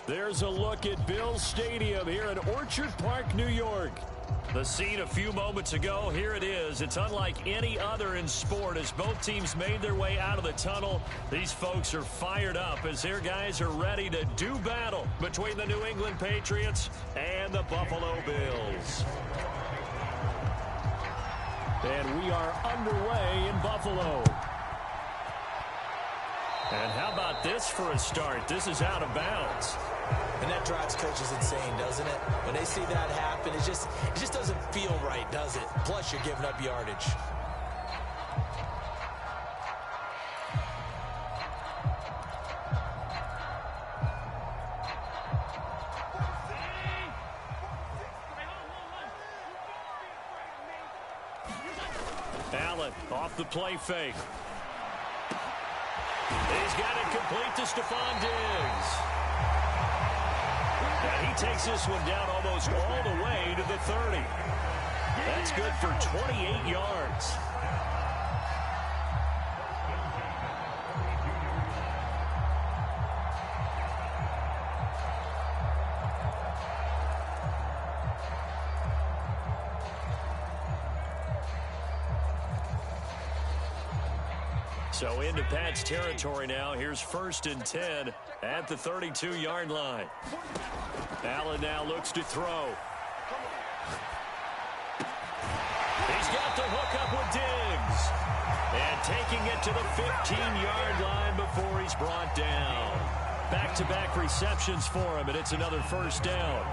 There's a look at Bills Stadium here in Orchard Park, New York. The scene a few moments ago, here it is. It's unlike any other in sport as both teams made their way out of the tunnel. These folks are fired up as their guys are ready to do battle between the New England Patriots and the Buffalo Bills. And we are underway in Buffalo. And how about this for a start? This is out of bounds. And that drives coaches insane, doesn't it? When they see that happen, it just doesn't feel right, does it? Plus, you're giving up yardage. Allen off the play fake. He's got it complete to Stephon Diggs. And he takes this one down almost all the way to the 30. That's good for 28 yards. So into Pat's territory now. Here's 1st and 10 at the 32-yard line. Allen now looks to throw. He's got the hook up with Diggs. And taking it to the 15-yard line before he's brought down. Back-to-back receptions for him, and it's another 1st down.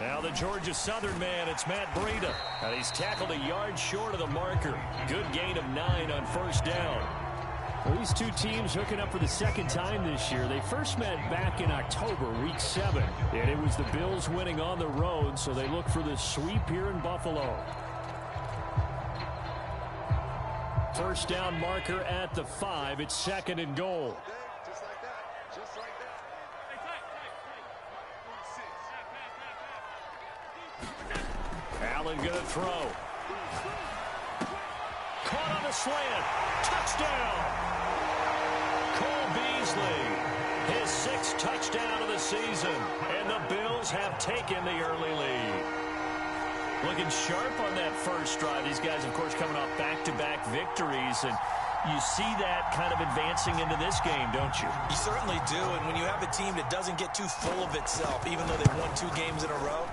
Now the Georgia Southern man, it's Matt Breida. And he's tackled a yard short of the marker. Good gain of 9 on 1st down. Well, these two teams hooking up for the second time this year. They first met back in October, week 7. And it was the Bills winning on the road, so they look for the sweep here in Buffalo. 1st down marker at the 5. It's 2nd and goal. Allen going to throw. Caught on a slant. Touchdown. Cole Beasley. His 6th touchdown of the season. And the Bills have taken the early lead. Looking sharp on that first drive. These guys, of course, coming off back-to-back victories. And you see that kind of advancing into this game, don't you? You certainly do. And when you have a team that doesn't get too full of itself, even though they've won 2 games in a row,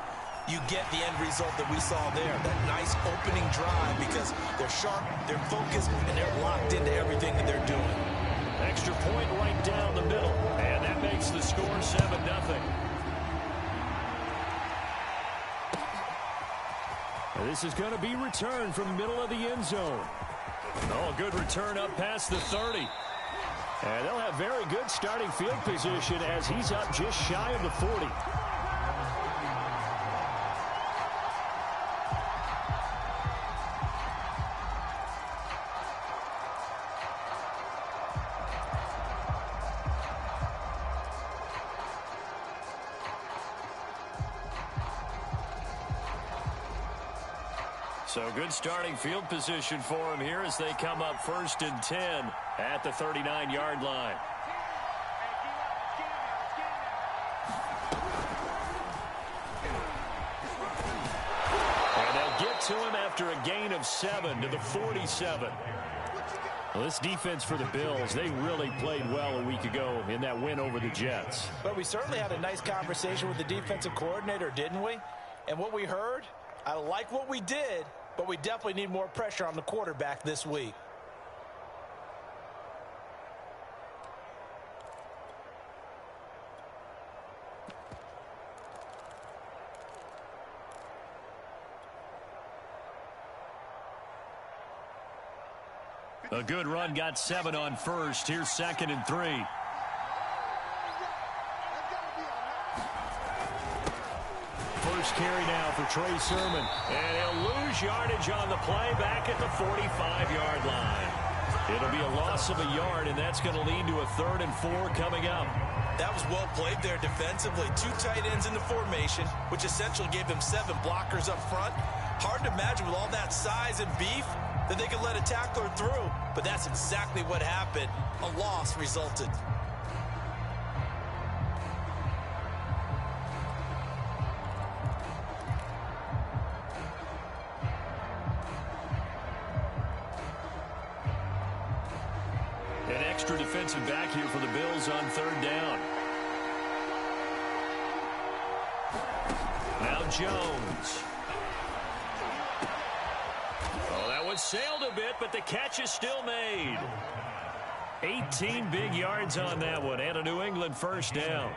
you get the end result that we saw there, that nice opening drive, because they're sharp, they're focused, and they're locked into everything that they're doing. Extra point right down the middle, and that makes the score 7-0. This is going to be returned from the middle of the end zone. Oh, good return up past the 30. And they'll have very good starting field position as he's up just shy of the 40. So good starting field position for him here as they come up 1st and 10 at the 39-yard line. And they'll get to him after a gain of 7 to the 47. Well, this defense for the Bills, they really played well a week ago in that win over the Jets. But we certainly had a nice conversation with the defensive coordinator, didn't we? And what we heard, I like what we did, but we definitely need more pressure on the quarterback this week. A good run, got 7 on 1st. Here's 2nd and 3. First carry now for Trey Sermon. And he'll lose yardage on the play back at the 45-yard line. It'll be a loss of a yard, and that's going to lead to a 3rd and 4 coming up. That was well played there defensively. 2 tight ends in the formation, which essentially gave them 7 blockers up front. Hard to imagine with all that size and beef that they could let a tackler through. But that's exactly what happened. A loss resulted. An extra defensive back here for the Bills on third down. Now Jones. Oh, that one sailed a bit, but the catch is still made. 18 big yards on that one, and a New England first down.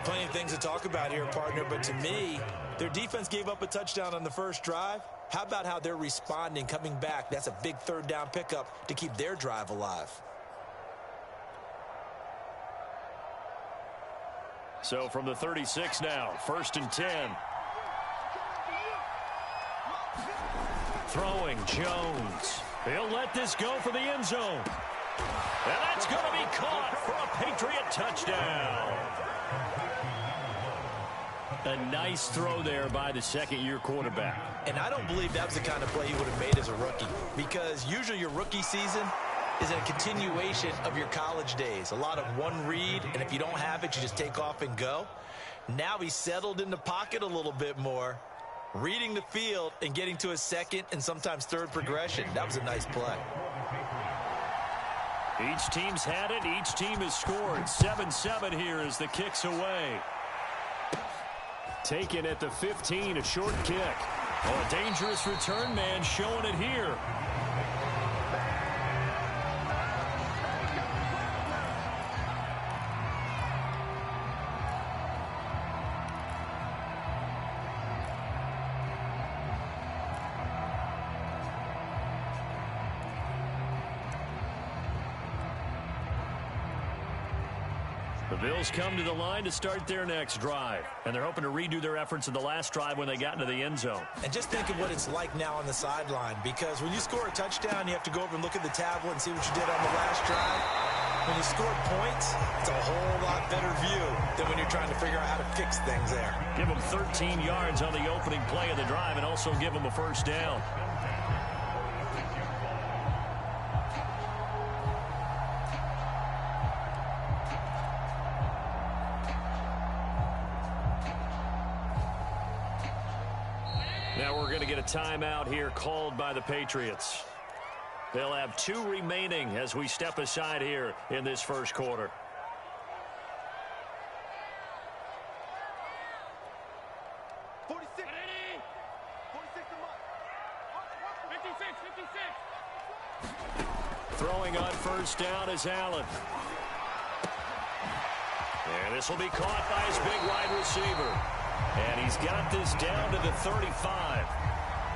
Plenty of things to talk about here, partner, but to me, their defense gave up a touchdown on the first drive. How about how they're responding, coming back? That's a big third down pickup to keep their drive alive. So from the 36 now, 1st and 10. Throwing Jones. He'll let this go for the end zone. And that's going to be caught for a Patriot touchdown. A nice throw there by the second-year quarterback. And I don't believe that was the kind of play he would have made as a rookie, because usually your rookie season is a continuation of your college days. A lot of one read, and if you don't have it, you just take off and go. Now he's settled in the pocket a little bit more, reading the field and getting to his second and sometimes third progression. That was a nice play. Each team's had it. Each team has scored. 7-7 here as the kick's away. Taken at the 15, a short kick. Oh, a dangerous return man showing it here. The Bills come to the line to start their next drive, and they're hoping to redo their efforts in the last drive when they got into the end zone. And just think of what it's like now on the sideline, because when you score a touchdown, you have to go over and look at the tablet and see what you did on the last drive. When you score points, it's a whole lot better view than when you're trying to figure out how to fix things there. Give them 13 yards on the opening play of the drive and also give them a first down. Now we're going to get a timeout here called by the Patriots. They'll have 2 remaining as we step aside here in this first quarter. Throwing on first down is Allen. And this will be caught by his big wide receiver. And he's got this down to the 35.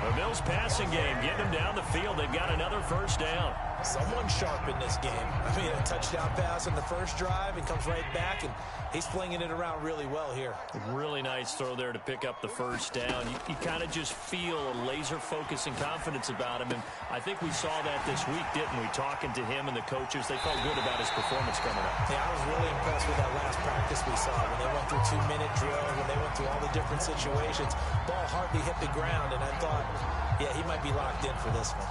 The Bills passing game getting them down the field. They've got another first down. Someone sharp in this game. I mean, a touchdown pass on the first drive and comes right back, and he's flinging it around really well here. Really nice throw there to pick up the first down. You kind of just feel a laser focus and confidence about him, and I think we saw that this week, didn't we? Talking to him and the coaches, they felt good about his performance coming up. Yeah, I was really impressed with that last practice we saw when they went through 2-minute drill, when they went through all the different situations. Ball hardly hit the ground, and I thought, yeah, he might be locked in for this one.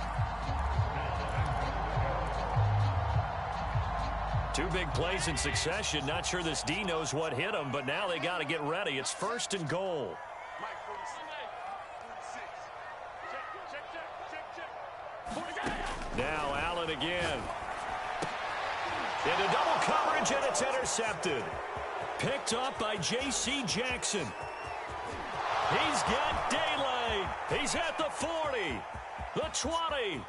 2 big plays in succession. Not sure this D knows what hit him, but now they got to get ready. It's 1st and goal. Now Allen again. Into double coverage, and it's intercepted. Picked up by J.C. Jackson. He's got daylight. He's at the 40, the 20.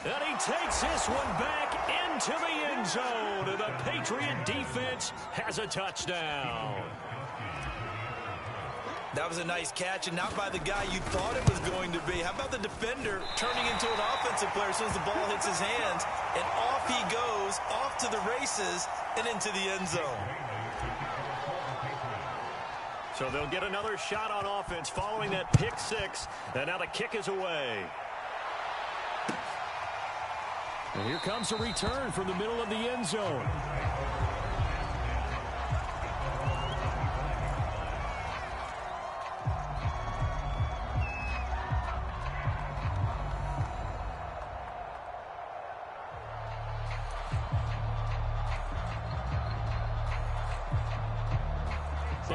And he takes this one back into the end zone. And the Patriot defense has a touchdown. That was a nice catch, and not by the guy you thought it was going to be. How about the defender turning into an offensive player as soon as the ball hits his hands? And off he goes, off to the races, and into the end zone. So they'll get another shot on offense following that pick 6. And now the kick is away. And here comes a return from the middle of the end zone.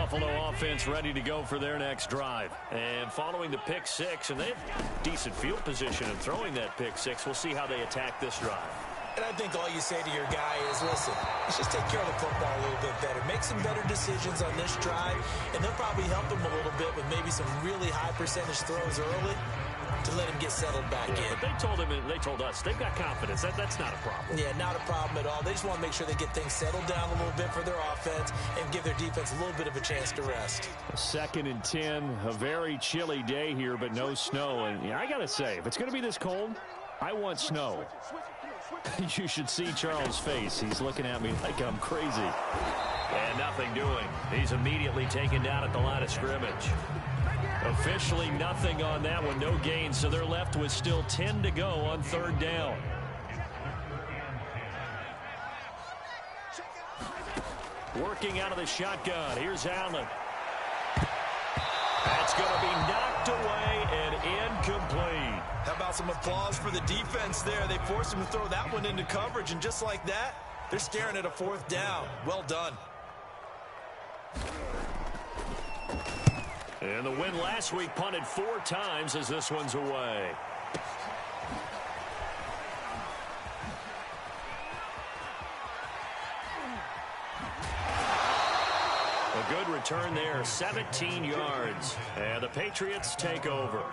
Buffalo offense ready to go for their next drive. And following the pick six, and they have decent field position in throwing that pick six. We'll see how they attack this drive. And I think all you say to your guy is, listen, let's just take care of the football a little bit better. Make some better decisions on this drive, and they'll probably help him a little bit with maybe some really high percentage throws early to let him get settled back in. But they told us they've got confidence. That's not a problem. Yeah, not a problem at all. They just want to make sure they get things settled down a little bit for their offense and give their defense a little bit of a chance to rest. 2nd and 10, a very chilly day here, but no snow. And yeah, I got to say, if it's going to be this cold, I want snow. You should see Charles' face. He's looking at me like I'm crazy. And nothing doing. He's immediately taken down at the line of scrimmage. Officially nothing on that one, no gain, so they're left with still 10 to go on 3rd down. Working out of the shotgun. Here's Allen. That's going to be knocked away and incomplete. How about some applause for the defense there? They forced him to throw that one into coverage, and just like that, they're staring at a 4th down. Well done. And the win last week punted 4 times as this one's away. A good return there, 17 yards. And the Patriots take over.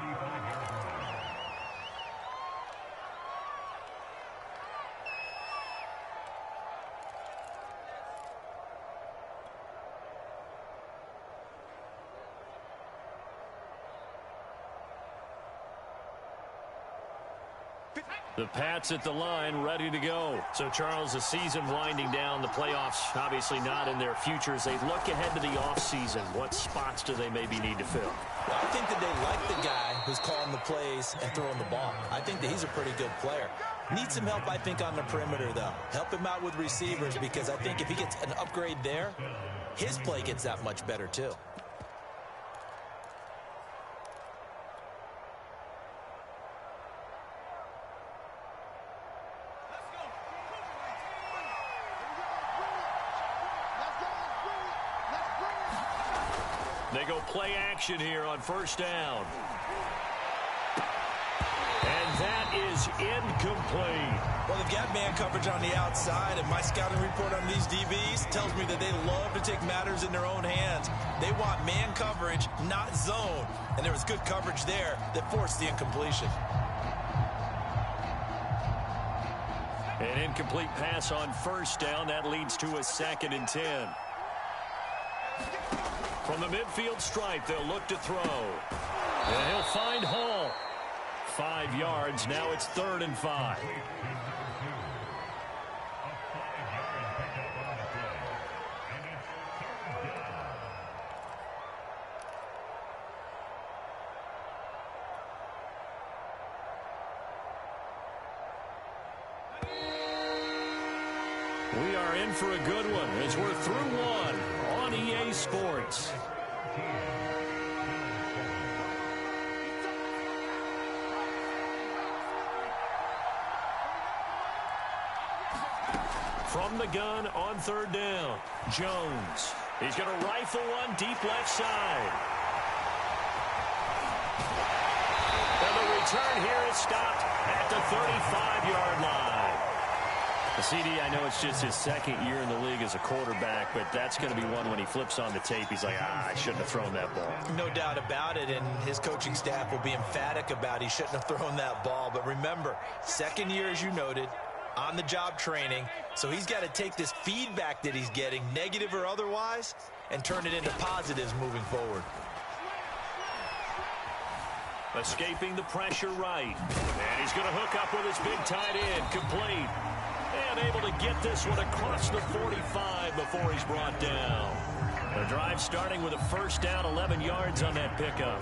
The Pats at the line, ready to go. So, Charles, the season winding down, the playoffs obviously not in their future. As they look ahead to the offseason, what spots do they maybe need to fill? Well, I think that they like the guy who's calling the plays and throwing the ball. I think that he's a pretty good player. Needs some help, I think, on the perimeter, though. Help him out with receivers, because I think if he gets an upgrade there, his play gets that much better, too. They go play action here on 1st down. And that is incomplete. Well, they've got man coverage on the outside, and my scouting report on these DBs tells me that they love to take matters in their own hands. They want man coverage, not zone. And there was good coverage there that forced the incompletion. An incomplete pass on 1st down. That leads to a 2nd and 10. From the midfield stripe, they'll look to throw. And he'll find Hall. 5 yards. Now it's 3rd and 5. We are in for a good one as we're through one on EA Sports. From the gun on 3rd down, Jones. He's going to rifle one deep left side. And the return here is stopped at the 35-yard line. CD, I know it's just his 2nd year in the league as a quarterback, but that's going to be one when he flips on the tape. He's like, I shouldn't have thrown that ball. No doubt about it, and his coaching staff will be emphatic about he shouldn't have thrown that ball. But remember, 2nd year, as you noted, on-the-job training, so he's got to take this feedback that he's getting, negative or otherwise, and turn it into positives moving forward. Escaping the pressure right. And he's going to hook up with his big tight end. Complete. And able to get this one across the 45 before he's brought down. The drive starting with a 1st down, 11 yards on that pickup.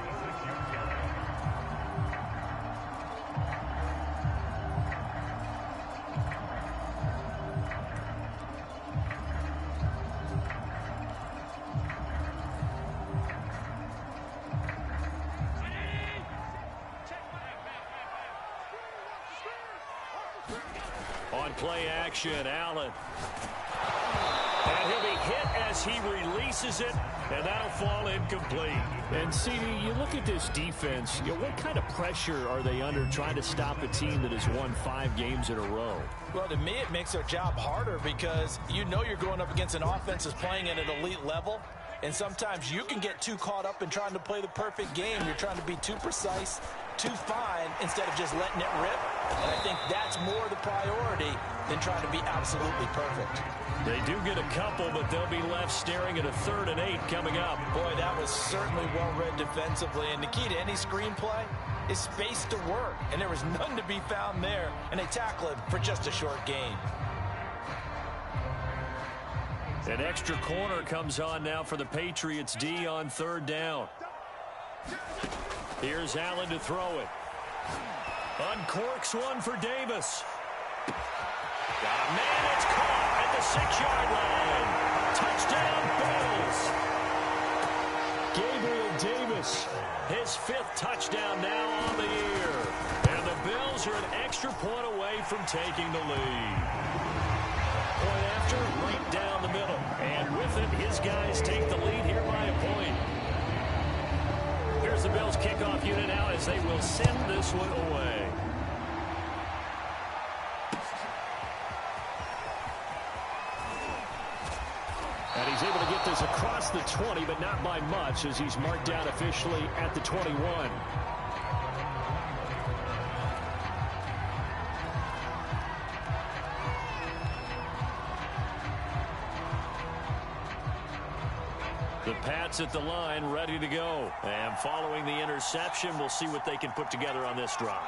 On play action, Allen. And he'll be hit as he releases it And that'll fall incomplete. And, CD, you look at this defense, what kind of pressure are they under trying to stop a team that has won 5 games in a row? Well, to me, it makes their job harder because you know you're going up against an offense that's playing at an elite level. And sometimes you can get too caught up in trying to play the perfect game. You're trying to be too precise, too fine, instead of just letting it rip. And I think that's more the priority than trying to be absolutely perfect. They do get a couple, but they'll be left staring at a 3rd and 8 coming up. Boy, that was certainly well-read defensively. And the key to any screenplay is space to work. And there was none to be found there. And they tackle it for just a short gain. An extra corner comes on now for the Patriots D on 3rd down. Here's Allen to throw it. Uncorks one for Davis. Got a man, it's caught at the 6-yard line. Touchdown, Bills. Gabriel Davis, his 5th touchdown now on the year. And the Bills are an extra point away from taking the lead. Point after, right down the middle. And with it, his guys take the lead here by a point. Here's the Bills kickoff unit now as they will send this one away. And he's able to get this across the 20, but not by much as he's marked down officially at the 21. The Pats at the line, ready to go. And following the interception, we'll see what they can put together on this drive.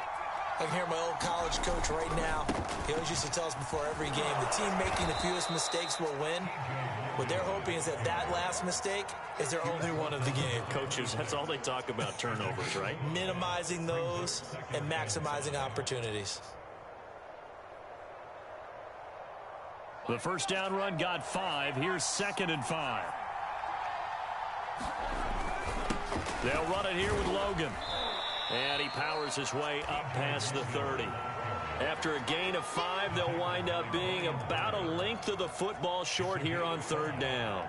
I can hear my old college coach right now. He always used to tell us before every game, the team making the fewest mistakes will win. What they're hoping is that that last mistake is their only one of the game. Coaches, that's all they talk about, turnovers, right? Minimizing those and maximizing opportunities. The first down run got 5. Here's 2nd and 5. They'll run it here with Logan. And he powers his way up past the 30. After a gain of 5, they'll wind up being about a length of the football short here on 3rd down.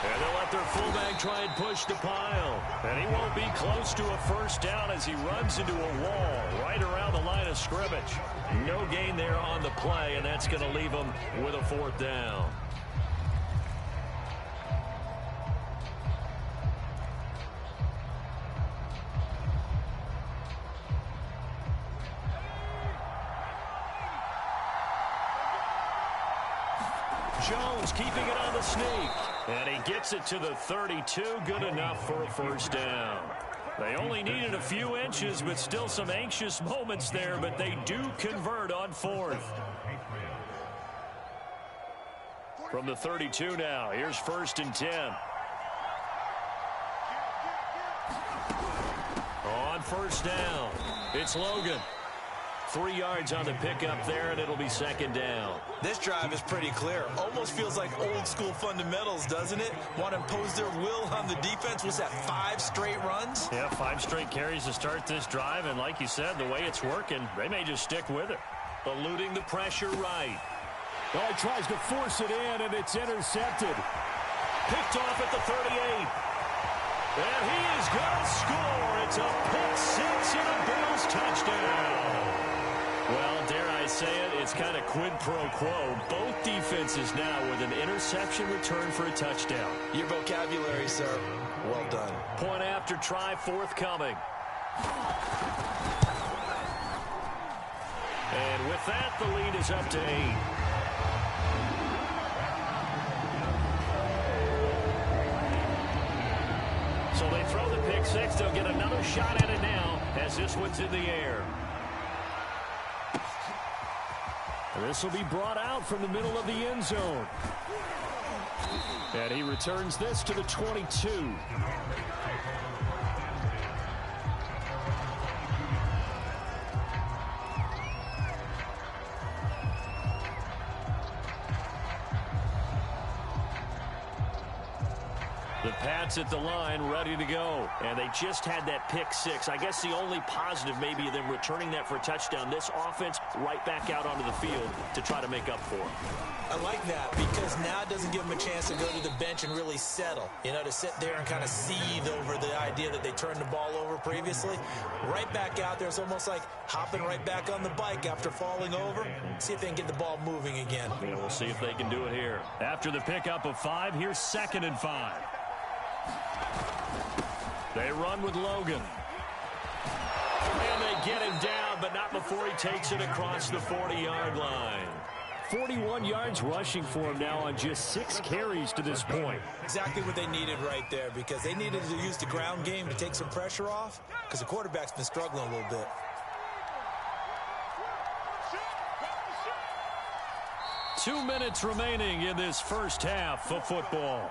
And they'll let their fullback try and push the pile. And he won't be close to a first down as he runs into a wall right around the line of scrimmage. No gain there on the play, and that's going to leave him with a 4th down. Jones keeping it on the sneak. And he gets it to the 32. Good enough for a first down. They only needed a few inches, but still some anxious moments there, but they do convert on 4th. From the 32 now, here's 1st and 10. On 1st down, it's Logan. 3 yards on the pickup there, and it'll be 2nd down. This drive is pretty clear. Almost feels like old school fundamentals, doesn't it? Want to impose their will on the defense. Was that 5 straight runs? Yeah, 5 straight carries to start this drive, and like you said, the way it's working, they may just stick with it. Eluding the pressure right. Oh, he tries to force it in, and it's intercepted. Picked off at the 38. And he is going to score. It's a pick 6 and a Bills touchdown. Well, dare I say it, it's kind of quid pro quo. Both defenses now with an interception return for a touchdown. Your vocabulary, sir. Well done. Point after try forthcoming. And with that, the lead is up to 8. So they throw the pick 6. They'll get another shot at it now as this one's in the air. This will be brought out from the middle of the end zone. And he returns this to the 22. The Pats at the line, ready to go. And they just had that pick six. I guess the only positive maybe of them returning that for a touchdown. This offense right back out onto the field to try to make up for it. I like that because now it doesn't give them a chance to go to the bench and really settle. You know, to sit there and kind of seethe over the idea that they turned the ball over previously. Right back out there. It's almost like hopping right back on the bike after falling over. See if they can get the ball moving again. Yeah, we'll see if they can do it here. After the pickup of 5, here's 2nd and 5. They run with Logan. And they get him down, but not before he takes it across the 40-yard line. 41 yards rushing for him now on just 6 carries to this point. Exactly what they needed right there because they needed to use the ground game to take some pressure off because the quarterback's been struggling a little bit. Two minutes remaining in this first half of football.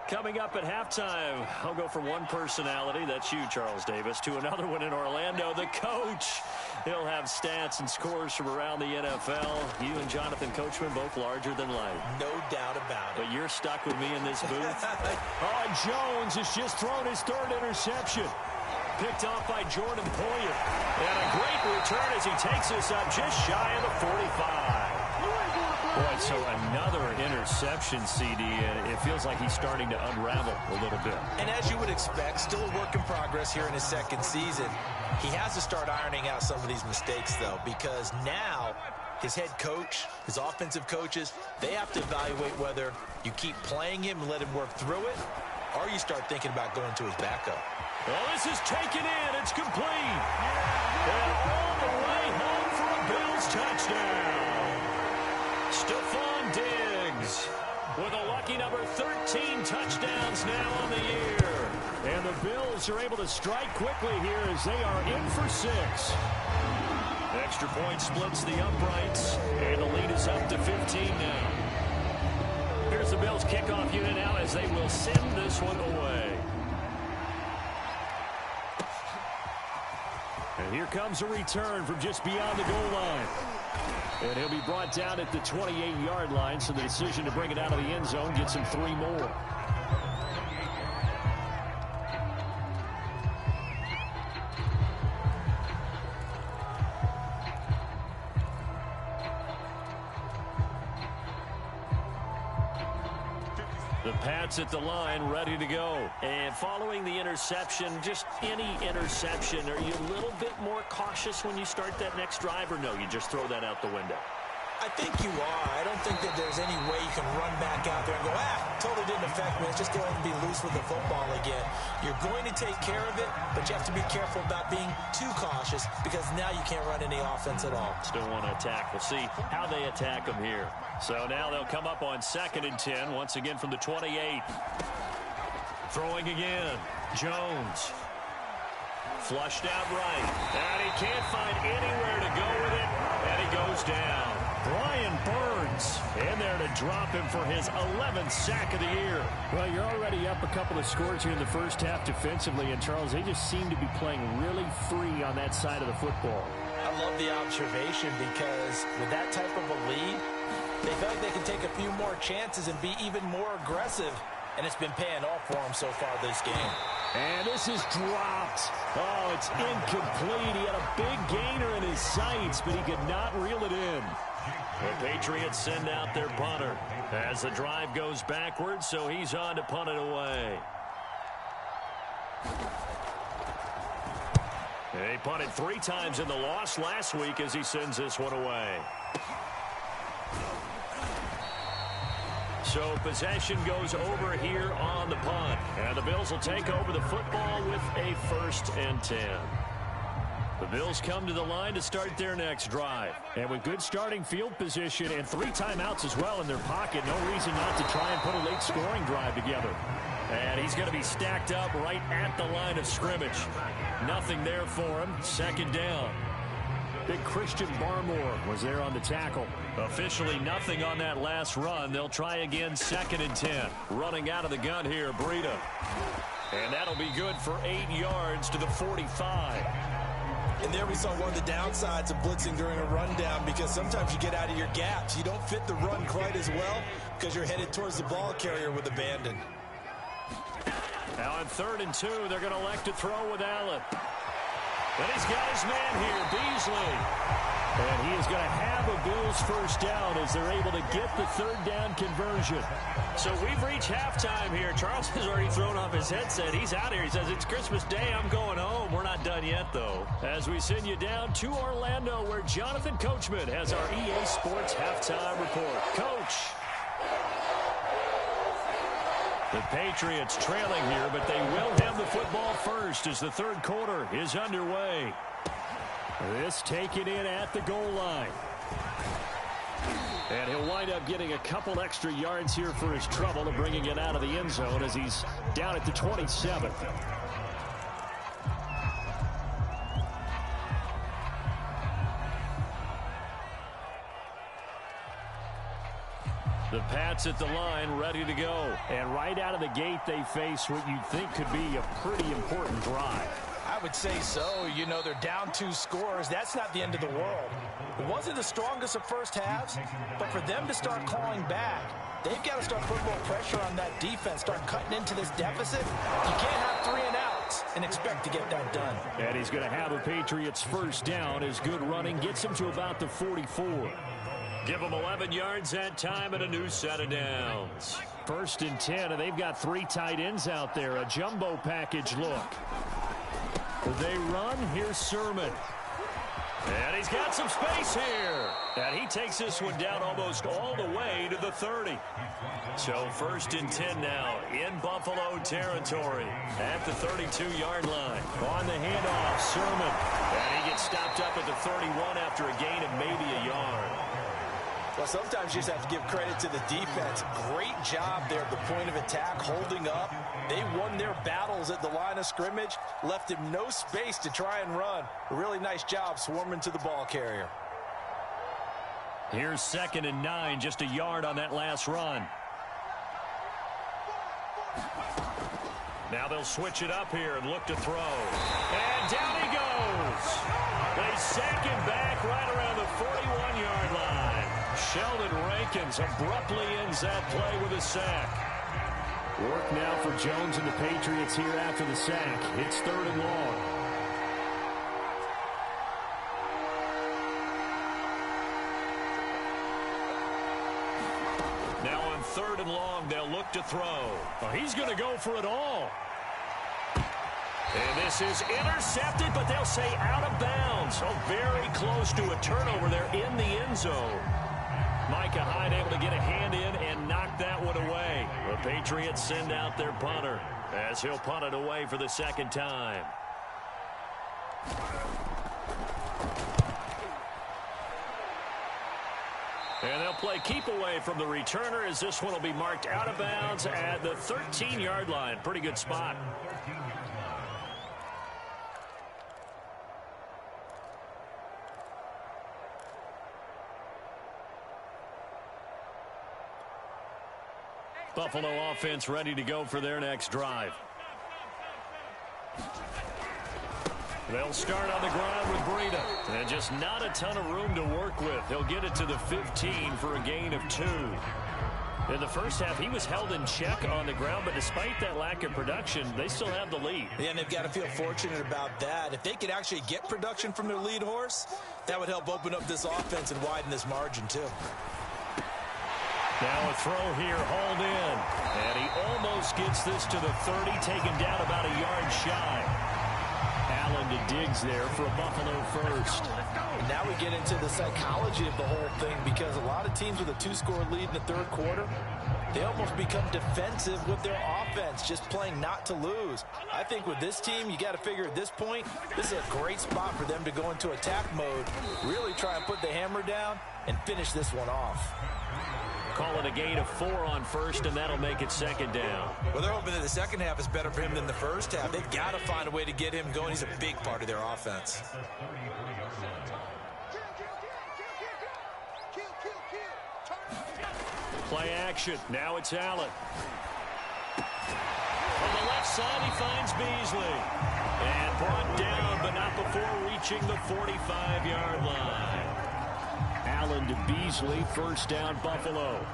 Coming up at halftime, I'll go from one personality, that's you, Charles Davis, to another one in Orlando, the coach. He'll have stats and scores from around the NFL. You and Jonathan Coachman both larger than life. No doubt about it. But you're stuck with me in this booth. Jones has just thrown his 3rd interception. Picked off by Jordan Poyer. And a great return as he takes this up just shy of the 45. Boy, so another interception, CD, and it feels like he's starting to unravel a little bit. And as you would expect, still a work in progress here in his 2nd season. He has to start ironing out some of these mistakes, though, because now his head coach, his offensive coaches, they have to evaluate whether you keep playing him and let him work through it, or you start thinking about going to his backup. Well, this is taken in. It's complete. And all the way home for a Bills touchdown. Stephon Diggs with a lucky number 13 touchdowns now on the year. And the Bills are able to strike quickly here as they are in for 6. Extra point splits the uprights, and the lead is up to 15 now. Here's the Bills kickoff unit now as they will send this one away. And here comes a return from just beyond the goal line. And he'll be brought down at the 28-yard line, so the decision to bring it out of the end zone gets him 3 more. The Pats at the line, ready to go. And following the interception, just any interception, are you a little bit more cautious when you start that next drive, or no, you just throw that out the window? I think you are. I don't think that there's any way you can run back out there and go, totally didn't affect me. Let's just go ahead and be loose with the football again. You're going to take care of it, but you have to be careful about being too cautious because now you can't run any offense at all. Still want to attack. We'll see how they attack them here. So now they'll come up on 2nd and 10, once again from the 28. Throwing again. Jones. Flushed out right. And he can't find anywhere to go with it, and he goes down. Brian Burns in there to drop him for his 11th sack of the year. Well, you're already up a couple of scores here in the first half defensively, and Charles, they just seem to be playing really free on that side of the football. I love the observation because with that type of a lead, they feel like they can take a few more chances and be even more aggressive, and it's been paying off for them so far this game. And this is dropped. Oh, it's incomplete. He had a big gainer in his sights, but he could not reel it in. The Patriots send out their punter as the drive goes backwards, so he's on to punt it away. He punted 3 times in the loss last week as he sends this one away. So possession goes over here on the punt. And the Bills will take over the football with a 1st and 10. The Bills come to the line to start their next drive. And with good starting field position and 3 timeouts as well in their pocket, no reason not to try and put a late scoring drive together. And he's going to be stacked up right at the line of scrimmage. Nothing there for him. 2nd down. Big Christian Barmore was there on the tackle. Officially nothing on that last run. They'll try again, 2nd and 10. Running out of the gun here, Breida. And that'll be good for 8 yards to the 45. And there we saw one of the downsides of blitzing during a rundown, because sometimes you get out of your gaps. You don't fit the run quite as well because you're headed towards the ball carrier with abandon. Now on 3rd and 2, they're going to elect to throw with Allen. And he's got his man here, Beasley. And he is going to have a Bills first down as they're able to get the 3rd down conversion. So we've reached halftime here. Charles has already thrown off his headset. He's out here. He says, it's Christmas Day. I'm going home. We're not done yet, though. As we send you down to Orlando, where Jonathan Coachman has our EA Sports halftime report. Coach. The Patriots trailing here, but they will have the football first as the 3rd quarter is underway. This taken in at the goal line. And he'll wind up getting a couple extra yards here for his trouble and bringing it out of the end zone as he's down at the 27. The Pats at the line, ready to go. And right out of the gate, they face what you'd think could be a pretty important drive. I would say so. You know, they're down 2 scores. That's not the end of the world. It wasn't the strongest of first halves, but for them to start clawing back, they've got to start putting more pressure on that defense, start cutting into this deficit. You can't have 3 and outs and expect to get that done. And he's going to have a Patriots first down as good running gets him to about the 44. Give them 11 yards that time and a new set of downs. 1st and 10, and they've got 3 tight ends out there. A jumbo package look. They run. Here's Sermon. And he's got some space here. And he takes this one down almost all the way to the 30. So 1st and 10 now in Buffalo territory at the 32-yard line. On the handoff, Sermon. And he gets stopped up at the 31 after a gain of maybe a yard. Well, sometimes you just have to give credit to the defense. Great job there at the point of attack, holding up. They won their battles at the line of scrimmage, left him no space to try and run. A really nice job swarming to the ball carrier. Here's 2nd and 9, just a yard on that last run. Now they'll switch it up here and look to throw. And down he goes. They sack him back right around the 41-yard line. Sheldon Rankins abruptly ends that play with a sack. Work now for Jones and the Patriots here after the sack. It's 3rd and long. Now on 3rd and long, they'll look to throw. Oh, he's going to go for it all. And this is intercepted, but they'll say out of bounds. Oh, very close to a turnover there in the end zone. Micah Hyde able to get a hand in and knock that one away. The Patriots send out their punter as he'll punt it away for the 2nd time. And they'll play keep away from the returner as this one will be marked out of bounds at the 13-yard line. Pretty good spot. Buffalo offense ready to go for their next drive. They'll start on the ground with Breida. And just not a ton of room to work with. He'll get it to the 15 for a gain of 2. In the first half, he was held in check on the ground, but despite that lack of production, they still have the lead. Yeah, and they've got to feel fortunate about that. If they could actually get production from their lead horse, that would help open up this offense and widen this margin, too. Now a throw here, hauled in. And he almost gets this to the 30, taken down about a yard shy. Allen to Diggs there for a Buffalo first. And now we get into the psychology of the whole thing, because a lot of teams with a 2-score lead in the 3rd quarter, they almost become defensive with their offense, just playing not to lose. I think with this team, you got to figure at this point, this is a great spot for them to go into attack mode, really try and put the hammer down and finish this one off. Call it a gain of 4 on first, and that'll make it 2nd down. Well, they're hoping that the second half is better for him than the first half. They've got to find a way to get him going. He's a big part of their offense. Play action. Now it's Allen. On the left side, he finds Beasley. And brought down, but not before reaching the 45-yard line. Allen to Beasley, first down, Buffalo.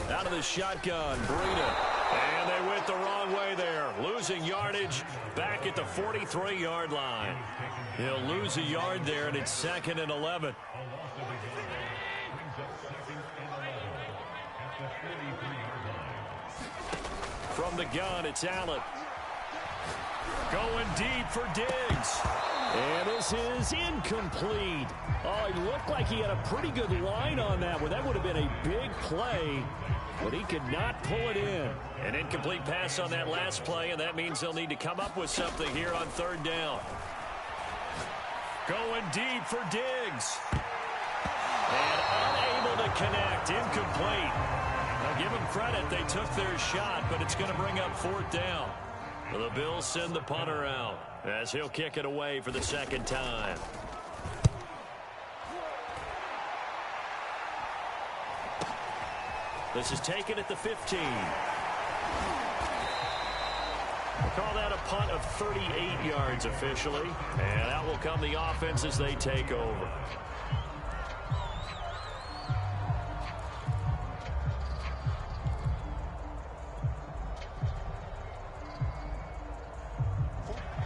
Out of the shotgun, Breida. And they went the wrong way there. Losing yardage back at the 43-yard line. He'll lose a yard there, and it's 2nd and 11. From the gun, it's Allen. Going deep for Diggs. And this is incomplete. Oh, he looked like he had a pretty good line on that one. That would have been a big play, but he could not pull it in. An incomplete pass on that last play, and that means they'll need to come up with something here on 3rd down. Going deep for Diggs. And unable to connect. Incomplete. Now give them credit. They took their shot, but it's going to bring up 4th down. The Bills send the punter out as he'll kick it away for the 2nd time. This is taken at the 15. We'll call that a punt of 38 yards officially. And out will come the offense as they take over.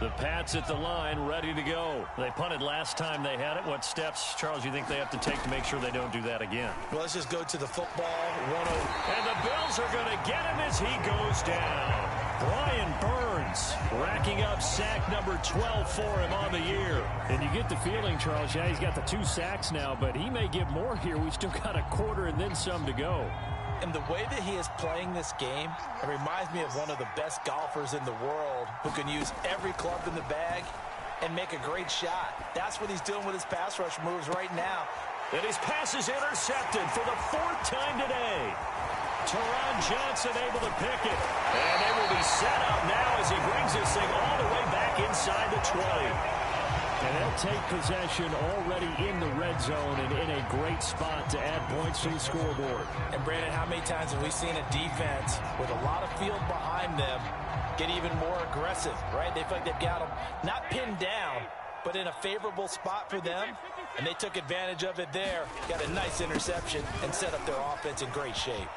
The Pats at the line, ready to go. They punted last time they had it. What steps, Charles, you think they have to take to make sure they don't do that again? Well, let's just go to the football. And the Bills are going to get him as he goes down. Brian Burns racking up sack number 12 for him on the year. And you get the feeling, Charles, yeah, he's got the 2 sacks now, but he may get more here. We've still got a quarter and then some to go. And the way that he is playing this game, it reminds me of one of the best golfers in the world who can use every club in the bag and make a great shot. That's what he's doing with his pass rush moves right now. And his pass is intercepted for the 4th time today. Teron Johnson able to pick it. And they will be set up now as he brings this thing all the way back inside the 20. And they'll take possession already in the red zone and in a great spot to add points to the scoreboard. And, Brandon, how many times have we seen a defense with a lot of field behind them get even more aggressive, right? They feel like they've got them not pinned down, but in a favorable spot for them. And they took advantage of it there. Got a nice interception and set up their offense in great shape.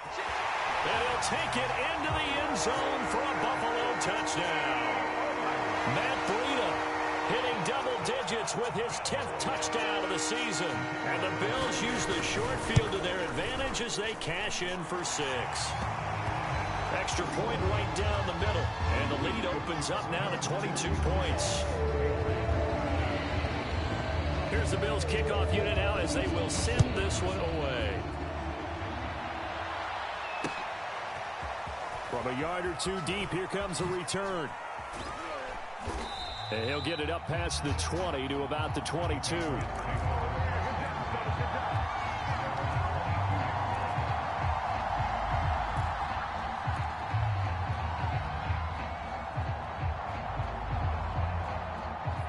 And he'll take it into the end zone for a Buffalo touchdown. Matt Breida hitting double digits with his 10th touchdown of the season. And the Bills use the short field to their advantage as they cash in for 6. Extra point right down the middle. And the lead opens up now to 22 points. Here's the Bills kickoff unit now as they will send this one away. From a yard or 2 deep, here comes a return. And he'll get it up past the 20 to about the 22.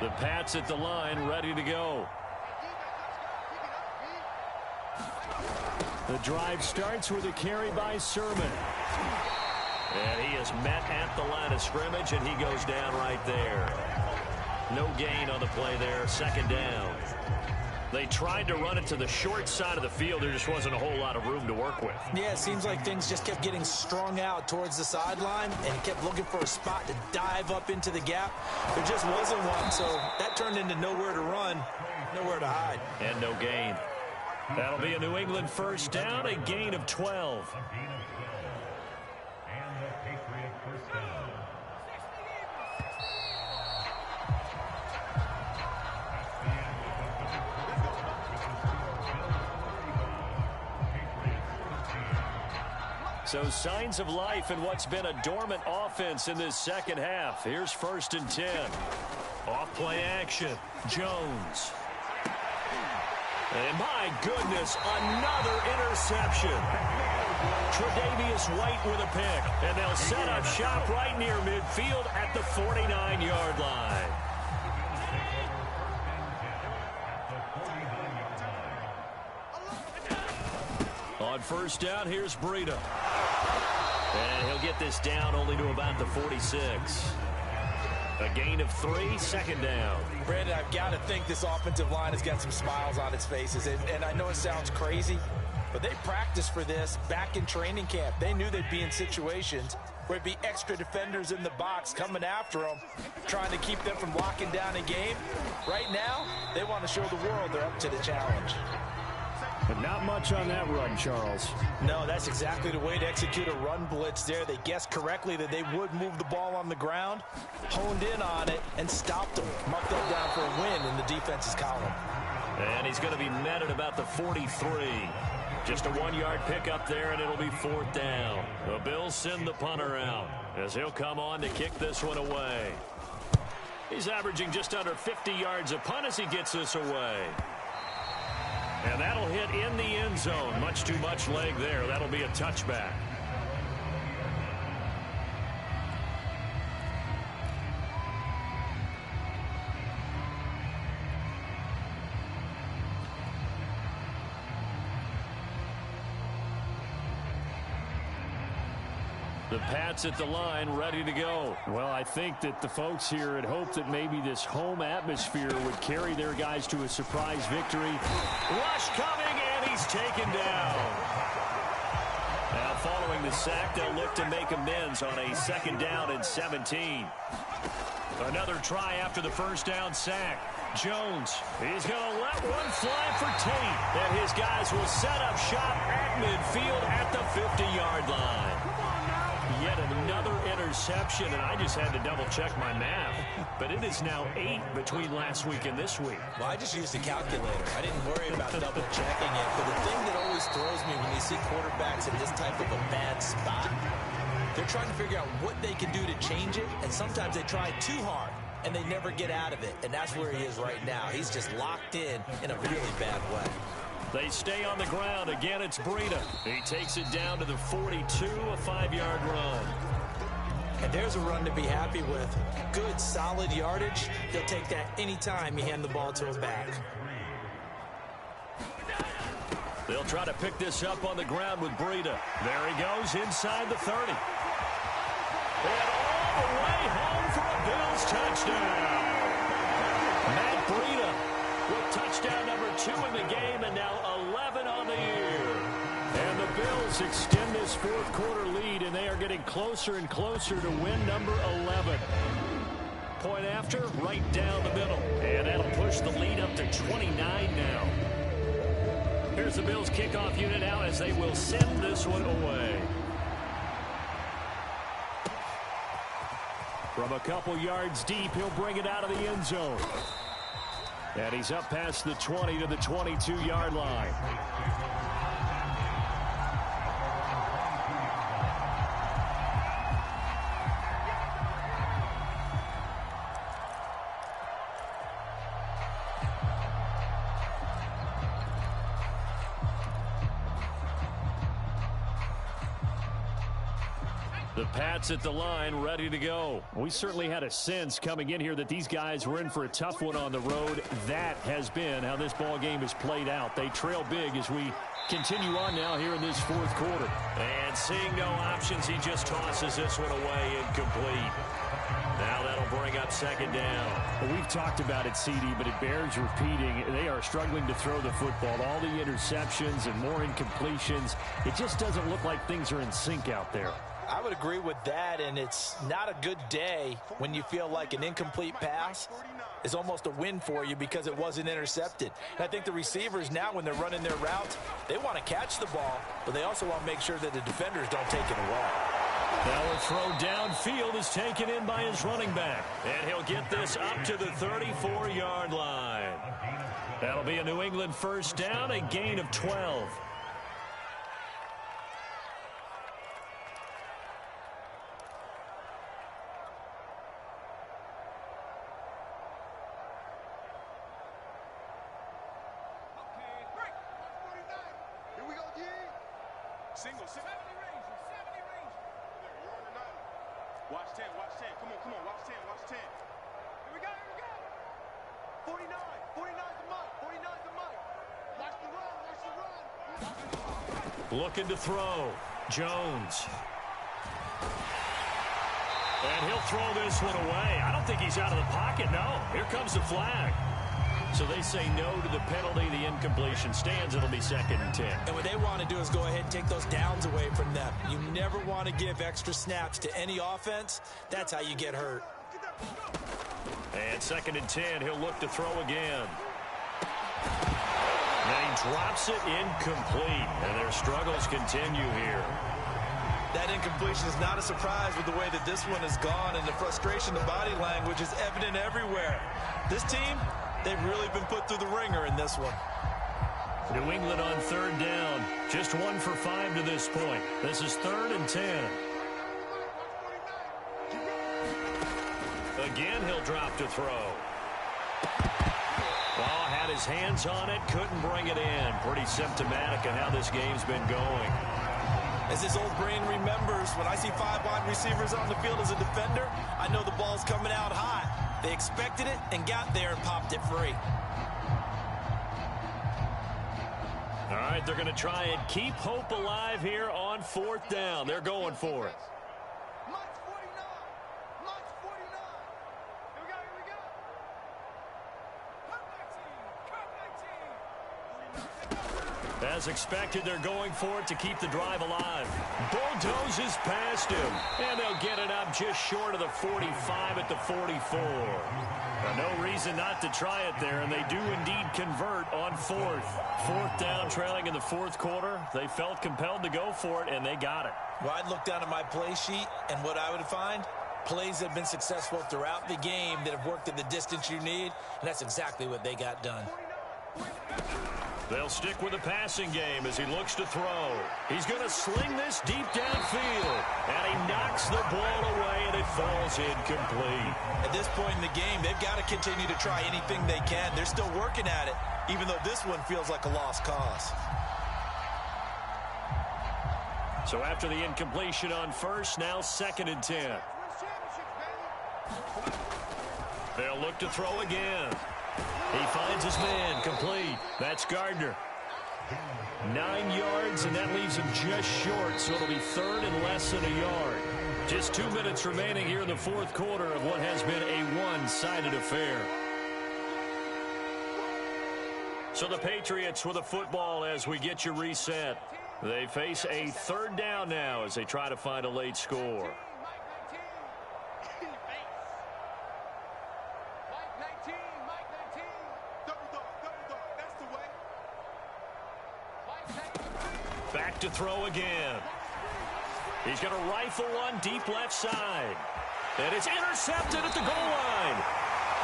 The Pats at the line, ready to go. The drive starts with a carry by Sermon. And he is met at the line of scrimmage, and he goes down right there. No gain on the play there, 2nd down. They tried to run it to the short side of the field. There just wasn't a whole lot of room to work with. Yeah, it seems like things just kept getting strung out towards the sideline, and he kept looking for a spot to dive up into the gap. There just wasn't one, so that turned into nowhere to run, nowhere to hide. And no gain. That'll be a New England first down, a gain of 12. So signs of life in what's been a dormant offense in this second half. Here's 1st and 10. Off play action. Jones. And my goodness, another interception. Tre'Davious White with a pick. And they'll set up shop right near midfield at the 49-yard line. On first down, here's Breida. And he'll get this down only to about the 46. A gain of 3, second down. Brandon, I've got to think this offensive line has got some smiles on its faces. And I know it sounds crazy, but they practiced for this back in training camp. They knew they'd be in situations where it'd be extra defenders in the box coming after them, trying to keep them from locking down a game. Right now, they want to show the world they're up to the challenge. But not much on that run, Charles. No, that's exactly the way to execute a run blitz there. They guessed correctly that they would move the ball on the ground, honed in on it, and stopped them. Marked that down for a win in the defense's column. And he's going to be met at about the 43. Just a 1-yard pickup there, and it'll be 4th down. The Bills send the punter out as he'll come on to kick this one away. He's averaging just under 50 yards a punt as he gets this away. And that'll hit in the end zone. Much too much leg there. That'll be a touchback. The Pats at the line, ready to go. Well, I think that the folks here had hoped that maybe this home atmosphere would carry their guys to a surprise victory. Rush coming, and he's taken down. Now, following the sack, they'll look to make amends on a 2nd down and 17. Another try after the first down sack. Jones, he's going to let one fly for Tate. And his guys will set up shop at midfield at the 50-yard line. Yet another interception, and I just had to double-check my math. But it is now 8 between last week and this week. Well, I just used a calculator. I didn't worry about double-checking it. But the thing that always throws me when you see quarterbacks in this type of a bad spot, they're trying to figure out what they can do to change it, and sometimes they try too hard, and they never get out of it. And that's where he is right now. He's just locked in a really bad way. They stay on the ground. Again, it's Breida. He takes it down to the 42, a 5-yard run. And there's a run to be happy with. Good, solid yardage. He'll take that anytime you hand the ball to him back. They'll try to pick this up on the ground with Breida. There he goes inside the 30. And all the way home for a Bills touchdown. Matt Breida with touchdown number 2 in the game, and now 11 on the year. And the Bills extend this 4th quarter lead, and they are getting closer and closer to win number 11. Point after, right down the middle. And that'll push the lead up to 29 now. Here's the Bills kickoff unit out as they will send this one away. From a couple yards deep, he'll bring it out of the end zone. And he's up past the 20 to the 22-yard line. The Pats at the line, ready to go. We certainly had a sense coming in here that these guys were in for a tough one on the road. That has been how this ball game has played out. They trail big as we continue on now here in this 4th quarter. And seeing no options, he just tosses this one away incomplete. Now that'll bring up 2nd down. Well, we've talked about it, CD, but it bears repeating. They are struggling to throw the football. All the interceptions and more incompletions. It just doesn't look like things are in sync out there. I would agree with that, and it's not a good day when you feel like an incomplete pass is almost a win for you because it wasn't intercepted. And I think the receivers now, when they're running their routes, they want to catch the ball, but they also want to make sure that the defenders don't take it away. Now a throw downfield is taken in by his running back, and he'll get this up to the 34-yard line. That'll be a New England first down, a gain of 12. Single. 70 range. Watch 10. Come on. Watch 10. Here we go. 49. 49's the mark. Watch the run. Looking to throw. Jones. And he'll throw this one away. I don't think he's out of the pocket, no. Here comes the flag. So they say no to the penalty. The incompletion stands. It'll be 2nd and 10. And what they want to do is go ahead and take those downs away from them. You never want to give extra snaps to any offense. That's how you get hurt. And 2nd and 10. He'll look to throw again. And he drops it incomplete. And their struggles continue here. That incompletion is not a surprise with the way that this one has gone, and the frustration, the body language is evident everywhere. This team, they've really been put through the ringer in this one. New England on 3rd down. Just 1 for 5 to this point. This is 3rd and 10. Again, he'll drop to throw. Ball had his hands on it, couldn't bring it in. Pretty symptomatic of how this game's been going. As his old brain remembers, when I see 5 wide receivers on the field as a defender, I know the ball's coming out hot. They expected it and got there and popped it free. All right, they're going to try and keep hope alive here on 4th down. They're going for it. As expected, they're going for it to keep the drive alive. Bulldozes past him, and they'll get it up just short of the 45 at the 44. No reason not to try it there, and they do indeed convert on 4th. 4th down, trailing in the 4th quarter. They felt compelled to go for it, and they got it. Well, I'd look down at my play sheet, and what I would find, plays that have been successful throughout the game that have worked at the distance you need, and that's exactly what they got done. They'll stick with the passing game as he looks to throw. He's going to sling this deep downfield, and he knocks the ball away, and it falls incomplete. At this point in the game, they've got to continue to try anything they can. They're still working at it, even though this one feels like a lost cause. So after the incompletion on 1st, now 2nd and 10. They'll look to throw again. He finds his man, complete. That's Gardner. 9 yards, and that leaves him just short, so it'll be 3rd and less than a yard. Just 2 minutes remaining here in the 4th quarter of what has been a one-sided affair. So the Patriots with the football as we get you reset. They face a 3rd down now as they try to find a late score. Back to throw again. He's going to rifle one deep left side. And it's intercepted at the goal line.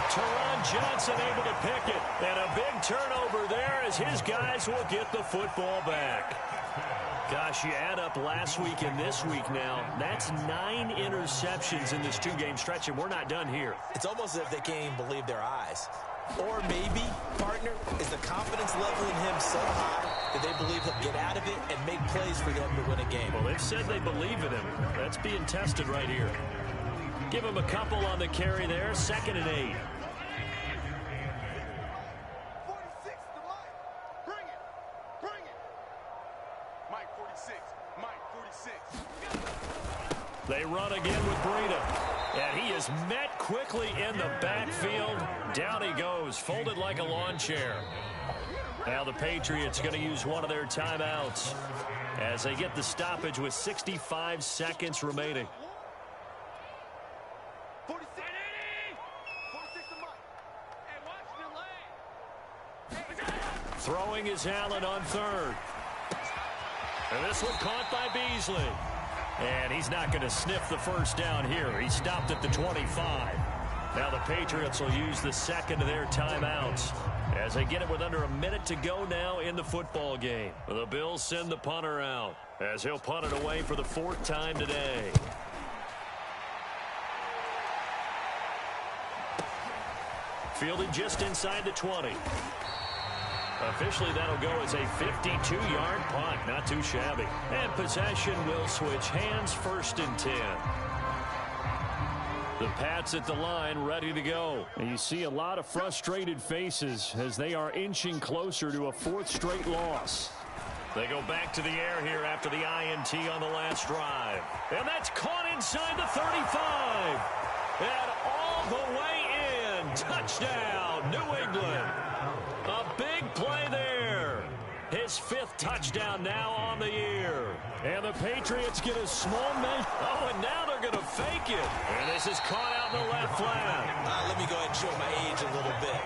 Teron Johnson able to pick it. And a big turnover there as his guys will get the football back. Gosh, you add up last week and this week now. That's 9 interceptions in this 2-game stretch, and we're not done here. It's almost as if they can't even believe their eyes. Or maybe, partner, is the confidence level in him so high that they believe he'll get out of it and make plays for them to win a game. Well, they've said they believe in him. That's being tested right here. Give him a couple on the carry there. 2nd and 8. 46 to Mike. Bring it. Mike 46. Mike 46. They run again with Breida. And he is met quickly in the backfield. Down he goes, folded like a lawn chair. Now the Patriots going to use one of their timeouts as they get the stoppage with 65 seconds remaining. 46 to Mike. Hey, watch the lane. Throwing is Allen on 3rd. And this one caught by Beasley. And he's not going to sniff the 1st down here. He stopped at the 25. Now the Patriots will use the 2nd of their timeouts as they get it with under a minute to go now in the football game. The Bills send the punter out as he'll punt it away for the 4th time today. Fielded just inside the 20. Officially, that'll go as a 52-yard punt. Not too shabby. And possession will switch hands, 1st and 10. The Pats at the line, ready to go. And you see a lot of frustrated faces as they are inching closer to a 4th straight loss. They go back to the air here after the INT on the last drive. And that's caught inside the 35. And all the way in. Touchdown, New England. A big play there. His 5th touchdown now on the year. And the Patriots get a small measure. Oh, and now they're going to fake it. And this is caught out in the left flat. Let me go ahead and show my age a little bit.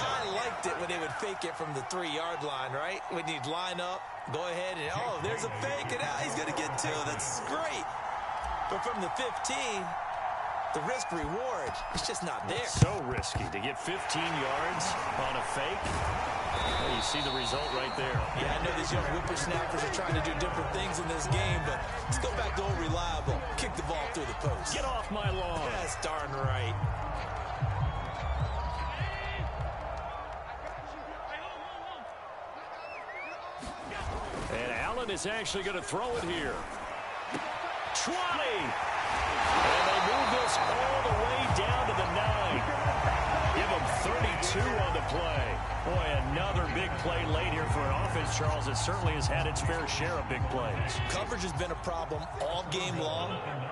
I liked it when they would fake it from the 3-yard line, right? When you'd line up, go ahead and, oh, there's a fake, and now he's going to get 2. That's great. But from the 15, the risk-reward, it's just not there. It's so risky to get 15 yards on a fake. Well, you see the result right there. Yeah, I know these young whippersnappers are trying to do different things in this game, but let's go back to old reliable. Kick the ball through the post. Get off my lawn. That's darn right. And Allen is actually going to throw it here. 20. And they move this all the way down to the 9. Give them 32 on the play. Boy, another big play late here for an offense, Charles, that certainly has had its fair share of big plays. Coverage has been a problem all game long,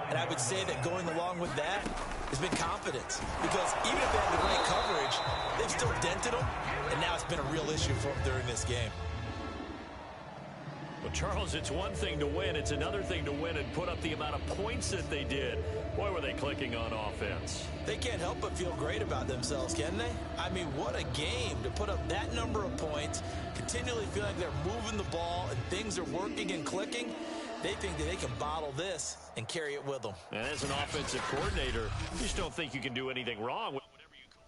and I would say that going along with that has been confidence. Because even if they had the right coverage, they've still dented them, and now it's been a real issue for them during this game. Well, Charles, it's one thing to win. It's another thing to win and put up the amount of points that they did. Boy, were they clicking on offense. They can't help but feel great about themselves, can they? I mean, what a game to put up that number of points, continually feel like they're moving the ball and things are working and clicking. They think that they can bottle this and carry it with them. And as an offensive coordinator, you just don't think you can do anything wrong with